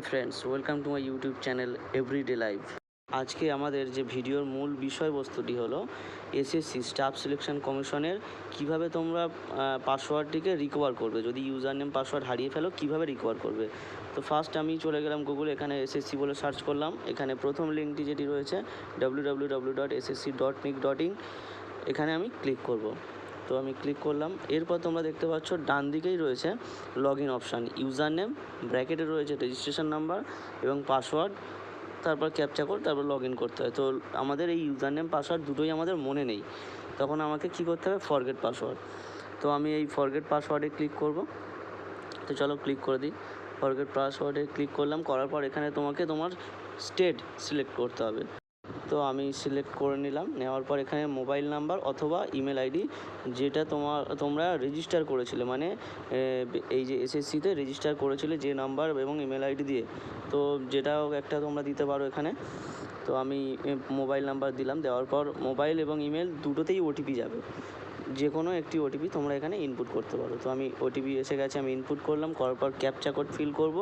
Friends, welcome to my YouTube channel everyday live. আজকে আমাদের যে ভিডিওর মূল বিষয়বস্তুটি হলো এসএসসি স্টাফ সিলেকশন কমিশনের কিভাবে তোমরা পাসওয়ার্ডটিকে রিকভার করবে। যদি ইউজার নেম পাসওয়ার্ড হারিয়ে ফেলো কীভাবে রিকভার করবে। তো ফার্স্ট আমি চলে গেলাম গুগলে, এখানে এসএসসি বলে সার্চ করলাম। এখানে প্রথম লিঙ্কটি যেটি রয়েছে www.ssc.nic.in, এখানে আমি ক্লিক করব। তো আমি ক্লিক করলাম। এরপর তোমরা দেখতে পাচ্ছ ডান দিকেই রয়েছে log in option, user name, ব্র্যাকেটে রয়েছে রেজিস্ট্রেশন নাম্বার এবং পাসওয়ার্ড, তারপর ক্যাপচা কোড, তারপর লগ ইন করতে হয়। তো আমাদের এই ইউজার নেম পাসওয়ার্ড দুটোই আমাদের মনে নেই, তখন আমাকে কী করতে হবে, ফরগেট পাসওয়ার্ড। তো আমি এই ফরগেট পাসওয়ার্ডে ক্লিক করব। তো চলো ক্লিক করে দিই। ফরগেট পাসওয়ার্ডে ক্লিক করলাম, করার পর এখানে তোমাকে তোমার স্টেট সিলেক্ট করতে হবে। তো আমি সিলেক্ট করে নিলাম। নেওয়ার পর এখানে মোবাইল নাম্বার অথবা ইমেল আইডি যেটা তোমরা রেজিস্টার করেছিলে, মানে এই যে এসএসসিতে রেজিস্টার করেছিলে যে নাম্বার এবং ইমেল আইডি দিয়ে, তো যেটাও একটা তোমরা দিতে পারো এখানে। তো আমি মোবাইল নাম্বার দিলাম। দেওয়ার পর মোবাইল এবং ইমেল দুটোতেই ওটিপি যাবে, যে কোনো একটি ওটিপি তোমরা এখানে ইনপুট করতে পারো। তো আমি ওটিপি এসে গেছে, আমি ইনপুট করলাম। করার পর ক্যাপচা কোড ফিল করব,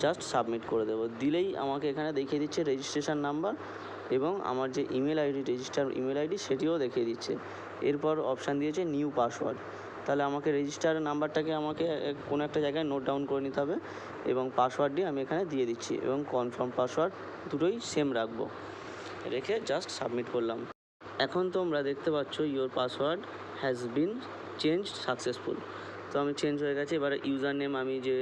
জাস্ট সাবমিট করে দেবো। দিলেই আমাকে এখানে দেখিয়ে দিচ্ছে রেজিস্ট্রেশন নাম্বার এবং আমার যে email ID, register email ID, সেটিও দেখিয়ে দিচ্ছে। এরপর অপশান দিয়েছে নিউ পাসওয়ার্ড। তাহলে আমাকে রেজিস্টার নাম্বারটাকে আমাকে কোনো একটা জায়গায় নোট ডাউন করে নিতে হবে এবং পাসওয়ার্ডটি আমি এখানে দিয়ে দিচ্ছি এবং কনফার্ম পাসওয়ার্ড দুটোই সেম রাখবো। রেখে জাস্ট সাবমিট করলাম। এখন তোমরা দেখতে পাচ্ছ your password has been change successful. তো আমি চেঞ্জ হয়ে গেছে। এবারে ইউজার নেম আমি যে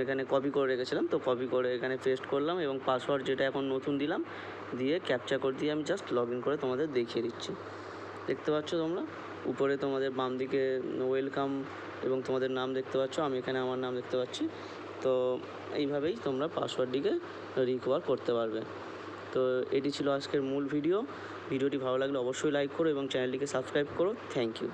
এখানে কপি করে রেখেছিলাম, তো কপি করে এখানে পেস্ট করলাম এবং পাসওয়ার্ড যেটা এখন নতুন দিলাম দিয়ে ক্যাপচা কোড দিয়ে আমি জাস্ট লগ ইন করে তোমাদের দেখিয়ে দিচ্ছি। দেখতে পাচ্ছ তোমরা উপরে তোমাদের বাম দিকে ওয়েলকাম এবং তোমাদের নাম দেখতে পাচ্ছ, আমি এখানে আমার নাম দেখতে পাচ্ছি। তো এইভাবেই তোমরা পাসওয়ার্ডটিকে রিকভার করতে পারবে। তো এটি ছিল আজকের মূল ভিডিওটি ভালো লাগলে অবশ্যই লাইক করো এবং চ্যানেলটিকে সাবস্ক্রাইব করো। Thank you.